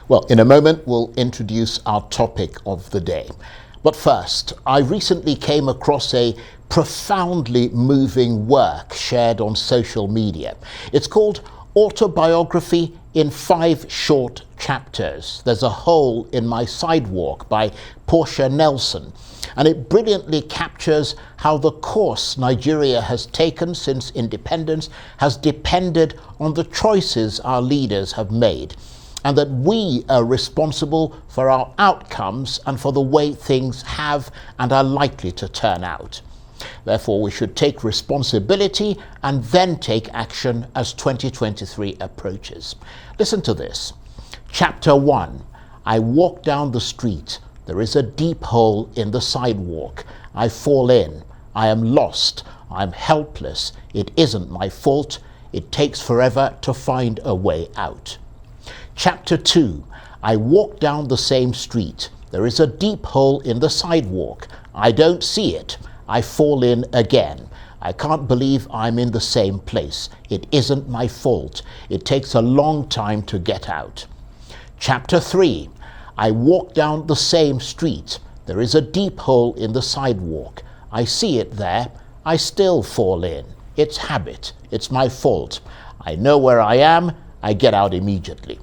Well, in a moment, we'll introduce our topic of the day. But first, I recently came across a profoundly moving work shared on social media. It's called Autobiography in 5 Short Chapters. There's a hole in my sidewalk by Portia Nelson, and it brilliantly captures how the course Nigeria has taken since independence has depended on the choices our leaders have made, and that we are responsible for our outcomes and for the way things have and are likely to turn out. Therefore, we should take responsibility and then take action as 2023 approaches. Listen to this. Chapter 1. I walk down the street. There is a deep hole in the sidewalk. I fall in. I am lost. I'm helpless. It isn't my fault. It takes forever to find a way out. Chapter 2. I walk down the same street. There is a deep hole in the sidewalk. I don't see it. I fall in again. I can't believe I'm in the same place. It isn't my fault. It takes a long time to get out. Chapter 3. I walk down the same street. There is a deep hole in the sidewalk. I see it there. I still fall in. It's habit. It's my fault. I know where I am. I get out immediately.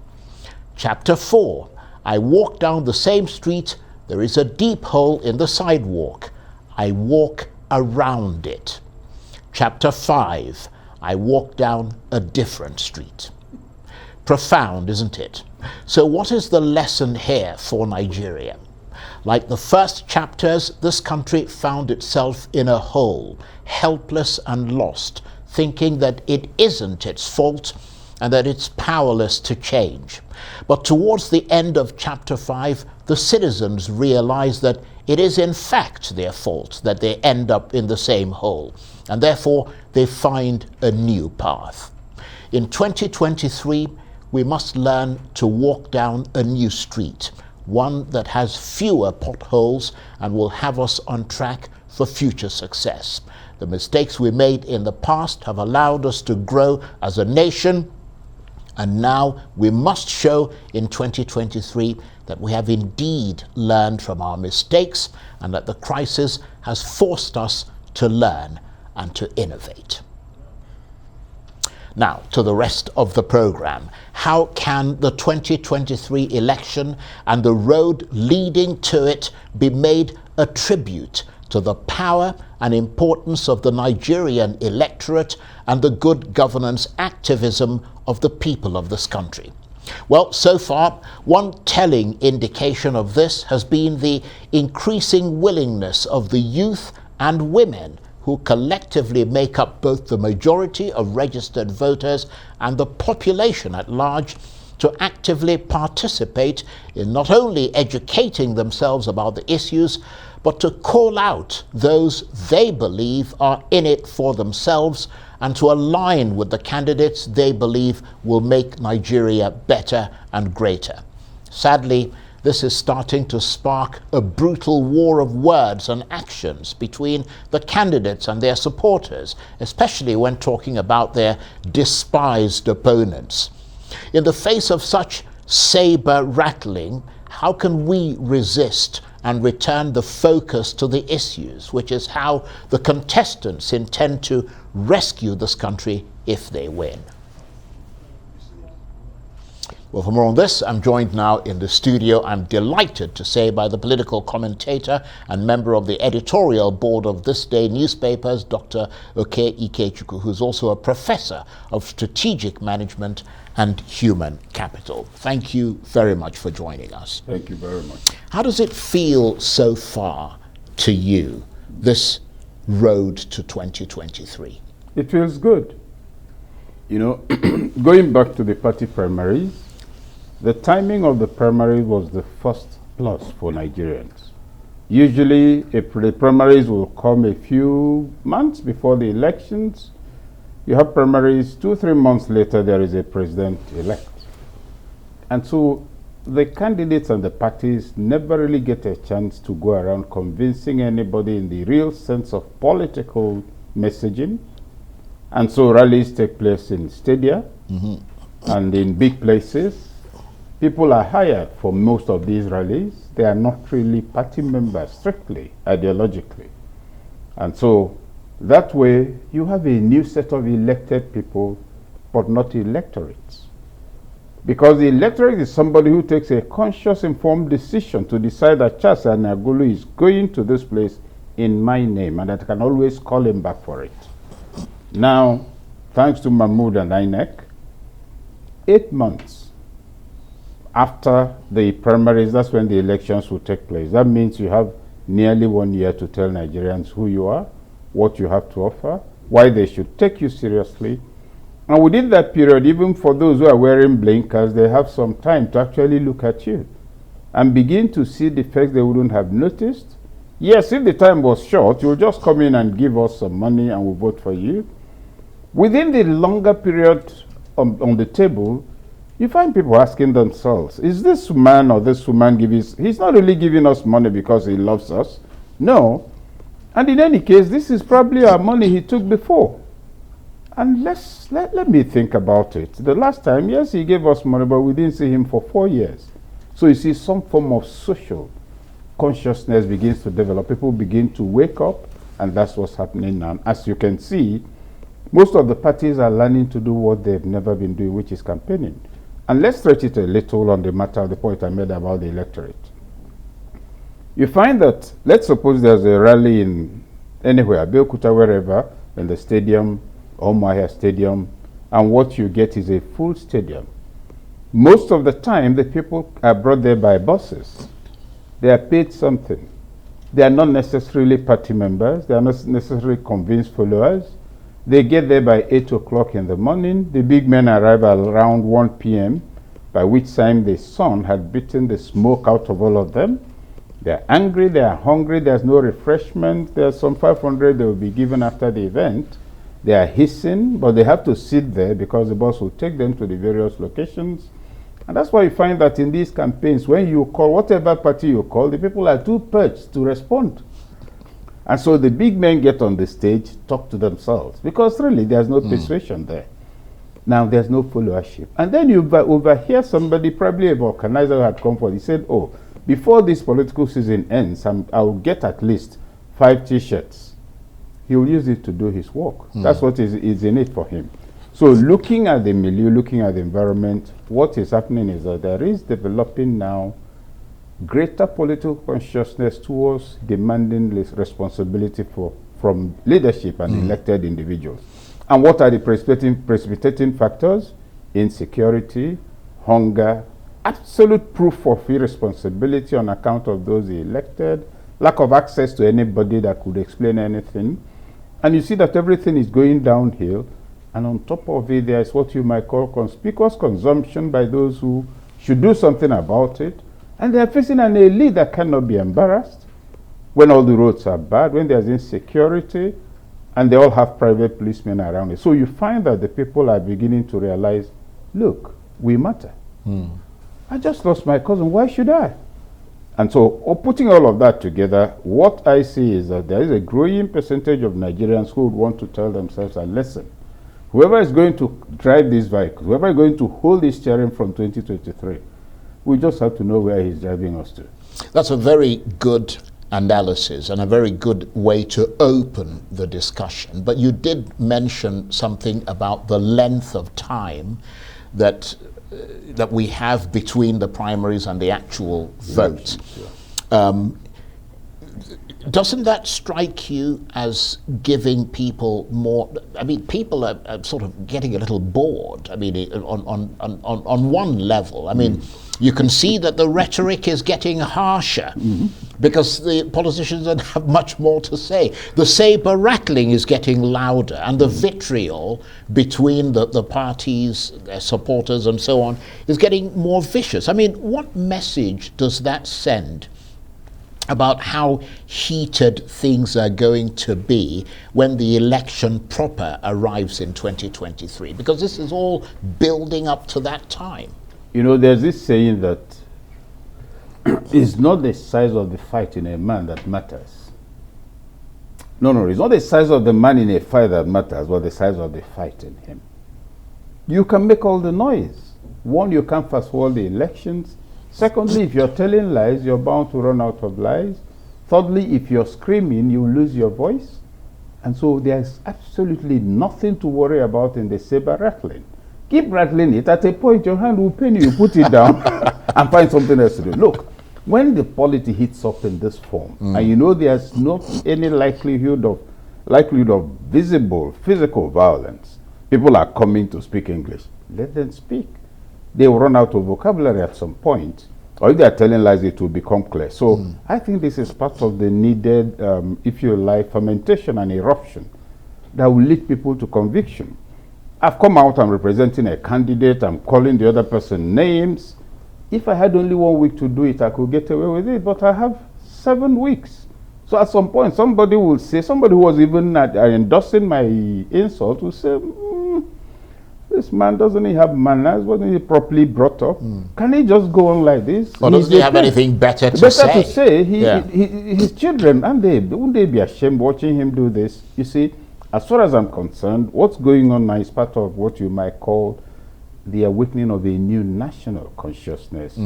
Chapter 4. I walk down the same street. There is a deep hole in the sidewalk. I walk around it. Chapter 5. I walk down a different street. Profound, isn't it? So what is the lesson here for Nigeria? Like the first chapters, this country found itself in a hole, helpless and lost, thinking that it isn't its fault and that it's powerless to change. But towards the end of chapter 5, the citizens realize that it is in fact their fault that they end up in the same hole, and therefore they find a new path. In 2023, we must learn to walk down a new street, one that has fewer potholes and will have us on track for future success. The mistakes we made in the past have allowed us to grow as a nation, and now we must show in 2023 that we have indeed learned from our mistakes and that the crisis has forced us to learn and to innovate. Now, to the rest of the program. How can the 2023 election and the road leading to it be made a tribute to the power and importance of the Nigerian electorate and the good governance activism of the people of this country? Well, so far, one telling indication of this has been the increasing willingness of the youth and women who collectively make up both the majority of registered voters and the population at large to actively participate in not only educating themselves about the issues, but to call out those they believe are in it for themselves and to align with the candidates they believe will make Nigeria better and greater. Sadly, this is starting to spark a brutal war of words and actions between the candidates and their supporters, especially when talking about their despised opponents. In the face of such saber rattling, how can we resist and return the focus to the issues, which is how the contestants intend to rescue this country if they win? Well, for more on this, I'm joined now in the studio, I'm delighted to say, by the political commentator and member of the editorial board of This Day newspapers, Dr. Okechukwu, who's also a professor of strategic management and human capital. Thank you very much for joining us. Thank you very much. How does it feel so far to you, this road to 2023? It feels good. You know, going back to the party primaries, the timing of the primary was the first plus for Nigerians. Usually, the primaries will come a few months before the elections. You have primaries 2-3 months later, there is a president-elect. And so the candidates and the parties never really get a chance to go around convincing anybody in the real sense of political messaging. And so rallies take place in stadia and in big places. people are hired for most of these rallies. They are not really party members, strictly, ideologically. And so that way, you have a new set of elected people, but not electorates. Because the electorate is somebody who takes a conscious, informed decision to decide that Charles Anagulu is going to this place in my name, and that I can always call him back for it. Now, thanks to Mahmoud and INEC, 8 months after the primaries, that's when the elections will take place. That means you have nearly 1 year to tell Nigerians who you are, what you have to offer, why they should take you seriously. And within that period, even for those who are wearing blinkers, they have some time to actually look at you and begin to see the facts they wouldn't have noticed. Yes, if the time was short, you'll just come in and give us some money and we'll vote for you. Within the longer period on the table, you find people asking themselves, is this man or this woman he's not really giving us money because he loves us. No. And in any case, this is probably our money he took before. And let me think about it. The last time, yes, he gave us money, but we didn't see him for 4 years. So you see, some form of social consciousness begins to develop. People begin to wake up, and that's what's happening now. As you can see, most of the parties are learning to do what they've never been doing, which is campaigning. And let's stretch it a little on the matter of the point I made about the electorate. You find that, let's suppose there's a rally in anywhere, Abeokuta, wherever, in the stadium, Omahia Stadium, and what you get is a full stadium. Most of the time, the people are brought there by buses. They are paid something. They are not necessarily party members. They are not necessarily convinced followers. They get there by 8 o'clock in the morning. The big men arrive at around 1 p.m., by which time the sun had beaten the smoke out of all of them. They are angry, they are hungry, there's no refreshment. There's some 500 they will be given after the event. They are hissing, but they have to sit there because the bus will take them to the various locations. And that's why you find that in these campaigns, when you call, whatever party you call, the people are too perched to respond. And so the big men get on the stage, talk to themselves, because really there's no persuasion there. Now there's no followership. And then you overhear somebody, probably an organizer who had come for it, he said, oh, before this political season ends, I'll get at least 5 T-shirts. He will use it to do his work. That's what is in it for him. So looking at the milieu, looking at the environment, what is happening is that there is developing now greater political consciousness towards demanding responsibility from leadership and elected individuals. And what are the precipitating factors? Insecurity, hunger, absolute proof of irresponsibility on account of those elected, lack of access to anybody that could explain anything. And you see that everything is going downhill. And on top of it, there is what you might call conspicuous consumption by those who should do something about it. And they are facing an elite that cannot be embarrassed when all the roads are bad, when there's insecurity, and they all have private policemen around it. So you find that the people are beginning to realize, look, we matter. I just lost my cousin, why should I? And so putting all of that together, what I see is that there is a growing percentage of Nigerians who would want to tell themselves, and listen, whoever is going to drive this vehicle, whoever is going to hold this steering from 2023, we just have to know where he's driving us to. That's a very good analysis and a very good way to open the discussion. But you did mention something about the length of time that we have between the primaries and the actual vote. Doesn't that strike you as giving people more? I mean, people are sort of getting a little bored. I mean, on one level, I mean, you can see that the rhetoric is getting harsher because the politicians don't have much more to say. The saber rattling is getting louder, and the vitriol between the parties, their supporters, and so on is getting more vicious. I mean, what message does that send about how heated things are going to be when the election proper arrives in 2023? Because this is all building up to that time. You know, there's this saying that it's not the size of the fight in a man that matters. No, it's not the size of the man in a fight that matters, but the size of the fight in him. You can make all the noise, One, you can't fast forward the elections. Secondly, if you're telling lies, you're bound to run out of lies. Thirdly, if you're screaming, you lose your voice. And so there's absolutely nothing to worry about in the saber rattling. Keep rattling it. At a point, your hand will pain you. You put it down and find something else to do. Look, when the polity hits up in this form, and you know there's not any likelihood of visible physical violence, people are coming to speak English. Let them speak. They will run out of vocabulary at some point, or if they are telling lies, it will become clear. So I think this is part of the needed, if you like, fermentation and eruption that will lead people to conviction. I've come out, I'm representing a candidate, I'm calling the other person names. If I had only 1 week to do it, I could get away with it, but I have 7 weeks. So at some point, somebody will say, somebody who was even endorsing my insult will say, this man, doesn't he have manners? Wasn't he properly brought up? Can he just go on like this? Or doesn't he have anything better to say? His children, wouldn't they be ashamed watching him do this? You see, as far as I'm concerned, what's going on now is part of what you might call the awakening of a new national consciousness.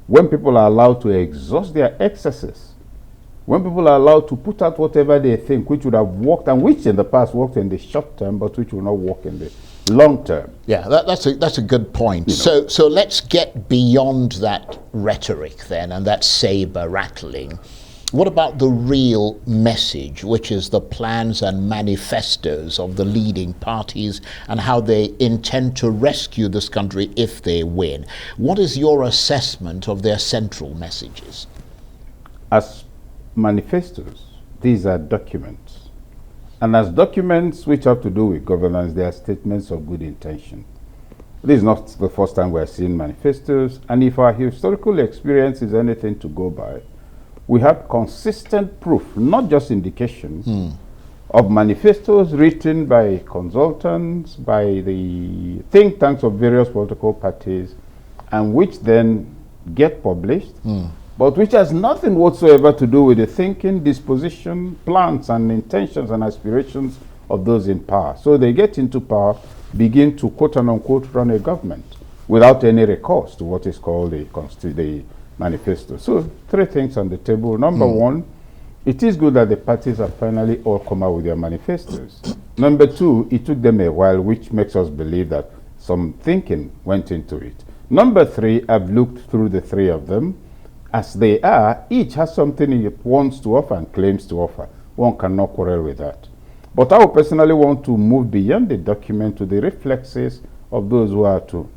When people are allowed to exhaust their excesses, when people are allowed to put out whatever they think, which would have worked, and which in the past worked in the short term, but which will not work in the long term. Yeah, that's a good point. So let's get beyond that rhetoric then and that saber rattling. What about the real message, which is the plans and manifestos of the leading parties and how they intend to rescue this country if they win? What is your assessment of their central messages? As manifestos, these are documents. And as documents which have to do with governance, they are statements of good intention. This is not the first time we're seeing manifestos, and if our historical experience is anything to go by, we have consistent proof, not just indication, of manifestos written by consultants, by the think tanks of various political parties, and which then get published, but which has nothing whatsoever to do with the thinking, disposition, plans, and intentions and aspirations of those in power. So they get into power, begin to quote and unquote run a government without any recourse to what is called the manifesto. So 3 things on the table. Number 1, it is good that the parties have finally all come out with their manifestos. Number 2, it took them a while, which makes us believe that some thinking went into it. Number 3, I've looked through the 3 of them. As they are, each has something it wants to offer and claims to offer. One cannot quarrel with that. But I would personally want to move beyond the document to the reflexes of those who are to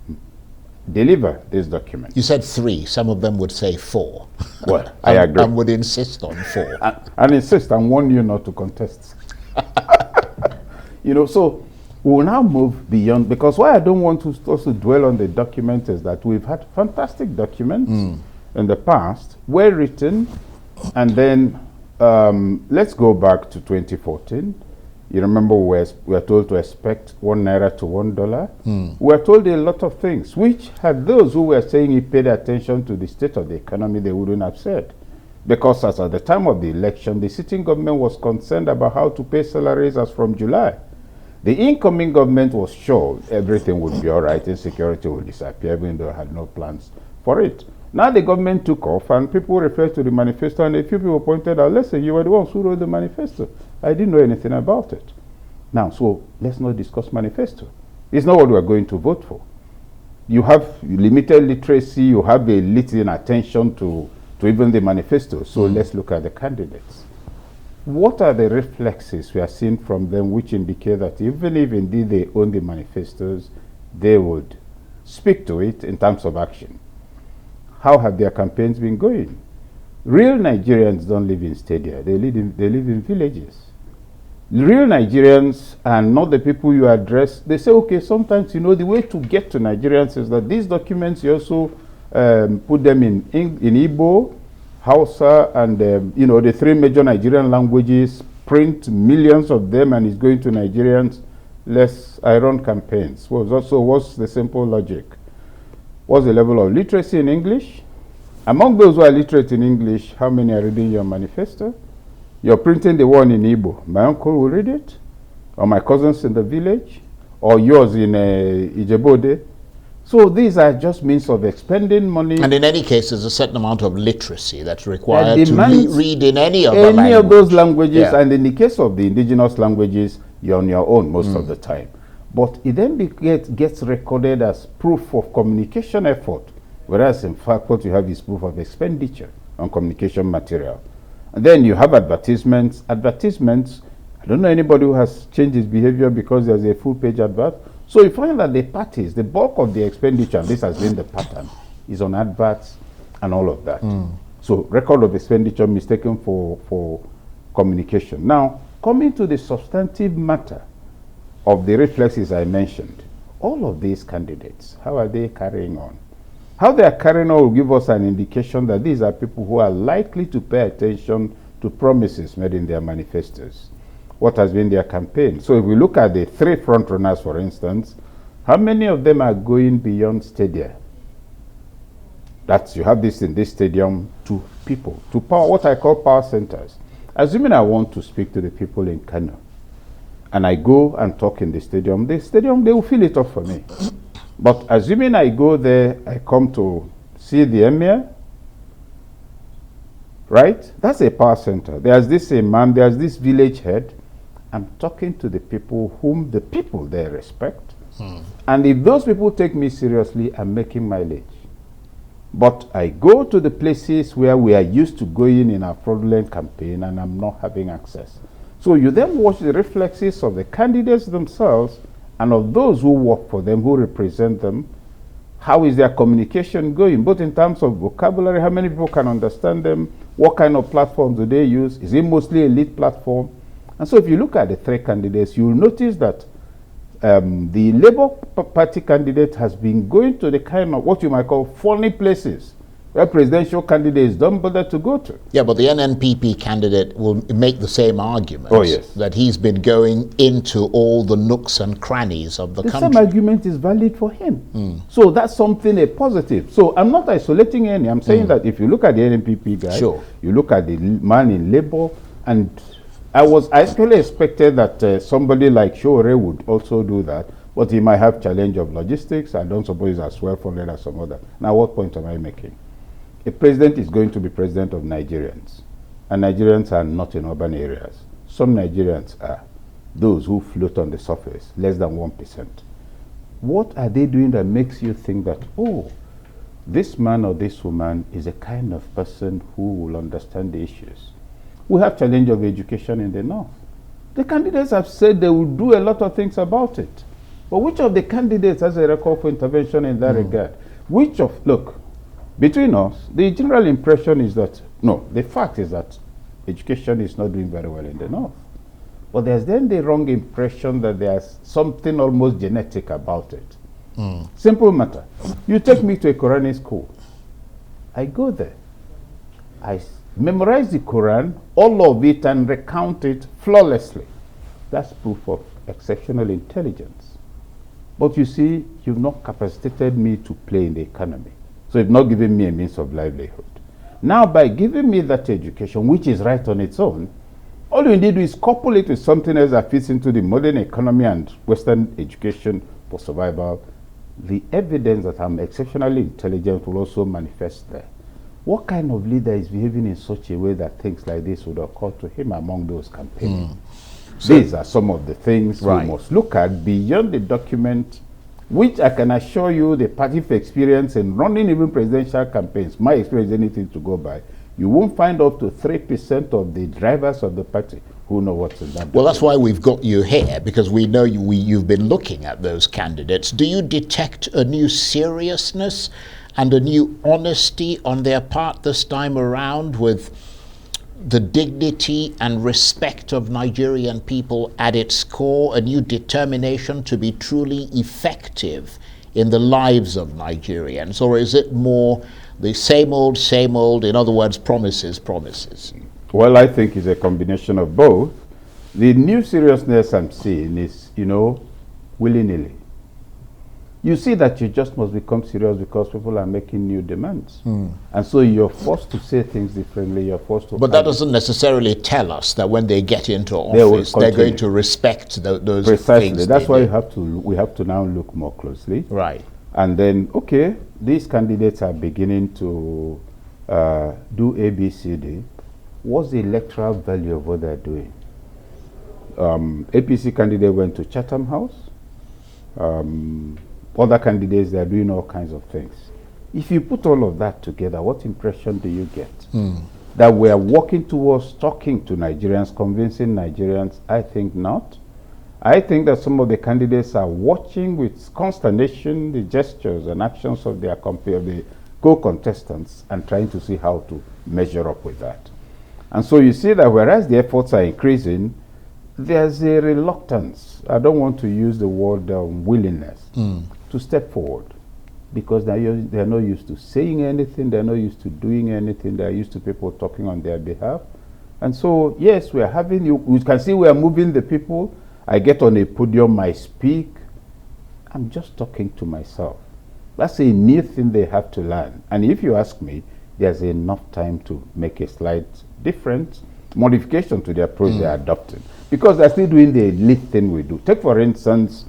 deliver this document. You said 3. Some of them would say 4. Well, I agree. And would insist on 4. And insist and warn you not to contest. So we'll now move beyond, because why I don't want to also dwell on the document is that we've had fantastic documents in the past, well written, and then let's go back to 2014. You remember we were told to expect 1 naira to $1. We were told a lot of things, which had those who were saying he paid attention to the state of the economy, they wouldn't have said. Because as at the time of the election, the sitting government was concerned about how to pay salaries as from July. The incoming government was sure everything would be all right, insecurity would disappear, even though it had no plans for it. Now the government took off, and people referred to the manifesto, and a few people pointed out, listen, you were the ones who wrote the manifesto. I didn't know anything about it. Now, so let's not discuss manifesto. It's not what we're going to vote for. You have limited literacy, you have a little attention to even the manifesto, so let's look at the candidates. What are the reflexes we are seeing from them which indicate that even if indeed they own the manifestos, they would speak to it in terms of action? How have their campaigns been going? Real Nigerians don't live in stadia. They live in villages. Real Nigerians are not the people you address. They say, okay, sometimes, the way to get to Nigerians is that these documents, you also put them in Igbo, Hausa, and, the 3 major Nigerian languages, print millions of them, and it's going to Nigerians. I run campaigns. What's the simple logic? What's the level of literacy in English? Among those who are literate in English, how many are reading your manifesto? You're printing the one in Igbo. My uncle will read it, or my cousins in the village, or yours in Ijebode. So these are just means of expending money. And in any case, there's a certain amount of literacy that's required to read in any of those languages. And in the case of the indigenous languages, you're on your own most of the time. But it then gets recorded as proof of communication effort, whereas in fact what you have is proof of expenditure on communication material. And then you have advertisements. Advertisements, I don't know anybody who has changed his behavior because there's a full page advert. So you find that the parties, the bulk of the expenditure, and this has been the pattern, is on adverts and all of that. So record of expenditure mistaken for communication. Now, coming to the substantive matter of the reflexes I mentioned, all of these candidates, how are they carrying on? How they are carrying on will give us an indication that these are people who are likely to pay attention to promises made in their manifestos. What has been their campaign? So if we look at the three front runners, for instance, how many of them are going beyond stadia? That's, you have this in this stadium to people, to power, what I call power centers. Assuming I want to speak to the people in Kano, and I go and talk in the stadium, they will fill it up for me. But assuming I go there, I come to see the emir, right? That's a power center. There's this imam, there's this village head. I'm talking to the people whom the people there respect. And if those people take me seriously, I'm making mileage. But I go to the places where we are used to going in our fraudulent campaign and I'm not having access. So you then watch the reflexes of the candidates themselves and of those who work for them, who represent them. How is their communication going, both in terms of vocabulary, how many people can understand them, what kind of platform do they use, is it mostly elite platform? And so if you look at the three candidates, you'll notice that the Labour Party candidate has been going to the kind of what you might call funny places where presidential candidates don't bother to go to. Yeah, but the NNPP candidate will make the same argument. Oh, yes. That he's been going into all the nooks and crannies of the country. The same argument is valid for him. So that's something a positive. So I'm not isolating any. I'm saying that if you look at the NNPP guy, you look at the man in Labour, and I actually expected that somebody like Shore would also do that, but he might have challenge of logistics. I don't suppose he's as well funded as some other. Now, what point am I making? A president is going to be president of Nigerians, and Nigerians are not in urban areas. Some Nigerians are those who float on the surface, less than 1%. What are they doing that makes you think that, oh, this man or this woman is a kind of person who will understand the issues? We have challenge of education in the north. The candidates have said they will do a lot of things about it. But which of the candidates has a record for intervention in that regard? Look, between us, the general impression is that, no, the fact is that education is not doing very well in the north. But there's then the wrong impression that there's something almost genetic about it. Simple matter. You take me to a Quranic school. I go there. I memorize the Quran, all of it, and recount it flawlessly. That's proof of exceptional intelligence. But you see, you've not capacitated me to play in the economy. So you've not given me a means of livelihood. Now, by giving me that education, which is right on its own, all you need to do is couple it with something else that fits into the modern economy and Western education for survival. The evidence that I'm exceptionally intelligent will also manifest there. What kind of leader is behaving in such a way that things like this would occur to him among those campaigning? So these are some of the things we must look at beyond the document, which I can assure you the party experience in running even presidential campaigns, my experience is anything to go by. You won't find up to 3% of the drivers of the party who know what's in that document. Well, that's why we've got you here, because we know you've been looking at those candidates. Do you detect a new seriousness and a new honesty on their part this time around, with the dignity and respect of Nigerian people at its core, a new determination to be truly effective in the lives of Nigerians? Or is it more the same old, in other words, promises? Well, I think it's a combination of both. The new seriousness I'm seeing is, willy-nilly. You see that you just must become serious because people are making new demands. And so you're forced to say things differently, you're forced to... But that doesn't necessarily tell us that when they get into office, they're going to respect those Precisely. things. That's why we have to now look more closely. Right. And then, okay, these candidates are beginning to do A, B, C, D. What's the electoral value of what they're doing? APC candidate went to Chatham House. Other candidates, they're doing all kinds of things. If you put all of that together, what impression do you get? That we are working towards talking to Nigerians, convincing Nigerians? I think not. I think that some of the candidates are watching with consternation the gestures and actions of their the co-contestants and trying to see how to measure up with that. And so you see that whereas the efforts are increasing, there's a reluctance, I don't want to use the word willingness, to step forward, because they're not used to saying anything, they're not used to doing anything, they're used to people talking on their behalf. And so, yes, we are having, you can see we are moving the people. I get on a podium, I speak, I'm just talking to myself. That's a new thing they have to learn. And if you ask me, there's enough time to make a slight difference, modification to the approach they're adopting, because they're still doing the elite thing we do. Take, for instance,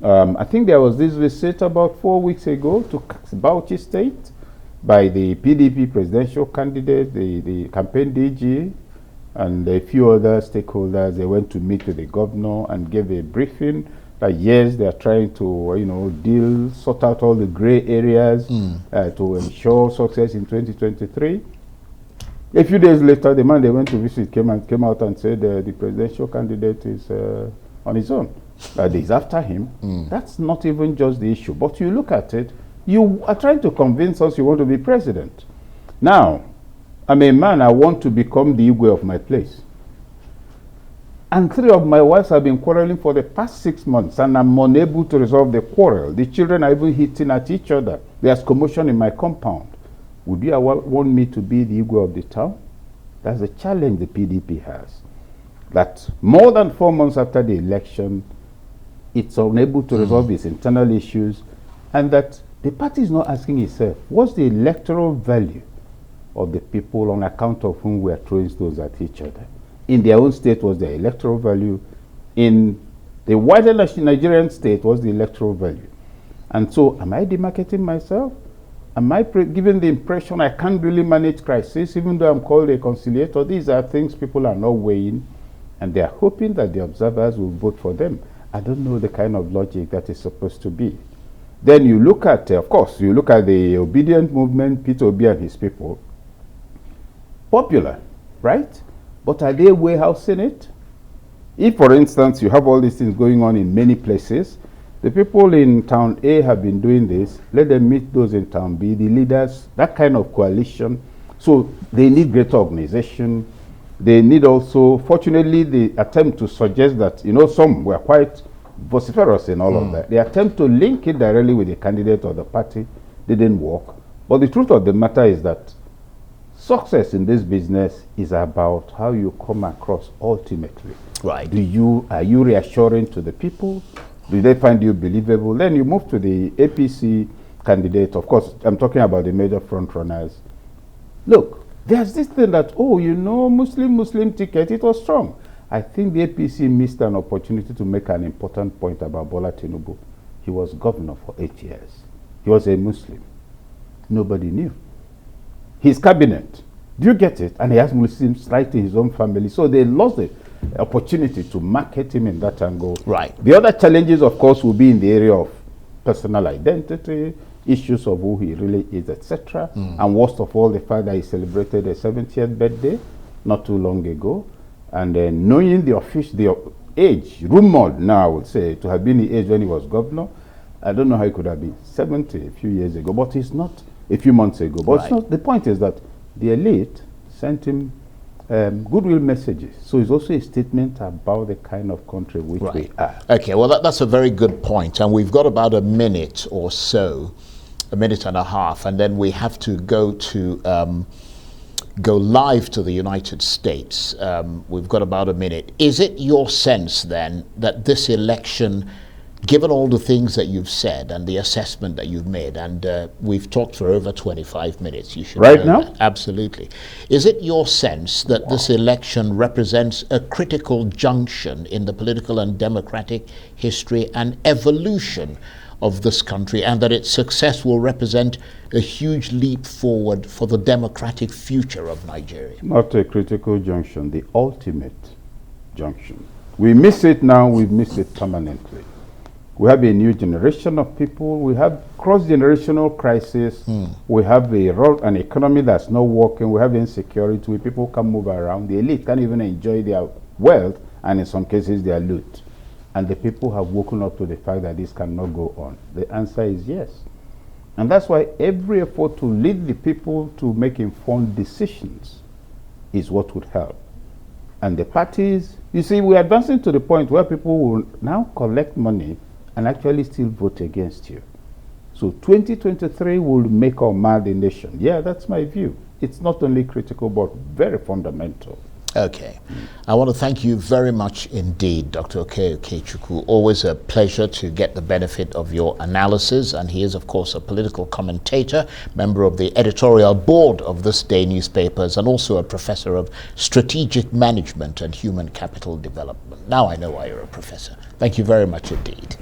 I think there was this visit about 4 weeks ago to Bauchi State by the PDP presidential candidate, the campaign DG, and a few other stakeholders. They went to meet with the governor and gave a briefing that yes, they are trying to sort out all the gray areas to ensure success in 2023. A few days later, the man they went to visit came out and said the presidential candidate is on his own. He's after him. That's not even just the issue. But you look at it, you are trying to convince us you want to be president. Now, I'm a man, I want to become the Igwe of my place. And 3 of my wives have been quarreling for the past 6 months, and I'm unable to resolve the quarrel. The children are even hitting at each other. There's commotion in my compound. Would you want me to be the Igwe of the town? That's a challenge the PDP has. That more than 4 months after the election, it's unable to resolve its internal issues, and that the party is not asking itself, what's the electoral value of the people on account of whom we are throwing stones at each other? In their own state was the electoral value. In the wider Nigerian state was the electoral value. And so, am I demarketing myself? Am I giving the impression I can't really manage crisis, even though I'm called a conciliator? These are things people are not weighing, and they are hoping that the observers will vote for them. I don't know the kind of logic that is supposed to be. Then you look at, of course, you look at the obedient movement, Peter Obi and his people. Popular, right? But are they warehousing it? If, for instance, you have all these things going on in many places, the people in town A have been doing this, let them meet those in town B, the leaders, that kind of coalition. So they need greater organization. They need also, fortunately, the attempt to suggest that, some were quite vociferous in all of that. The attempt to link it directly with the candidate or the party didn't work. But the truth of the matter is that success in this business is about how you come across ultimately. Right. Are you reassuring to the people? Do they find you believable? Then you move to the APC candidate. Of course, I'm talking about the major front runners. Look, there's this thing that, Muslim ticket, it was strong. I think the APC missed an opportunity to make an important point about Bola Tinubu. He was governor for 8 years. He was a Muslim. Nobody knew. His cabinet, do you get it? And he has Muslims right in his own family. So they lost the opportunity to market him in that angle. Right. The other challenges, of course, will be in the area of personal identity, issues of who he really is, etc. And worst of all, the fact that he celebrated a 70th birthday not too long ago. And then knowing the age, rumored now, I would say, to have been the age when he was governor. I don't know how he could have been 70 a few years ago, but he's not. A few months ago. But it's not, the point is that the elite sent him goodwill messages. So it's also a statement about the kind of country which we are. Okay, well, that's a very good point. And we've got about a minute or so, a minute and a half, and then we have to go live to the United States. We've got about a minute. Is it your sense then that this election, given all the things that you've said and the assessment that you've made, and we've talked for over 25 minutes, you should right know now? that. Absolutely. Is it your sense that this election represents a critical junction in the political and democratic history and evolution of this country, and that its success will represent a huge leap forward for the democratic future of Nigeria? Not a critical junction, the ultimate junction. We miss it now, we miss it permanently. We have a new generation of people, we have cross-generational crisis, we have an economy that's not working, we have insecurity where people can move around, the elite can't even enjoy their wealth, and in some cases their loot. And the people have woken up to the fact that this cannot go on. The answer is yes. And that's why every effort to lead the people to make informed decisions is what would help. And the parties, you see, we're advancing to the point where people will now collect money and actually still vote against you. So 2023 will make or mar the nation. Yeah, that's my view. It's not only critical, but very fundamental. Okay. I want to thank you very much indeed, Dr. Okechukwu. Always a pleasure to get the benefit of your analysis. And he is, of course, a political commentator, member of the editorial board of This Day newspapers, and also a professor of strategic management and human capital development. Now I know why you're a professor. Thank you very much indeed.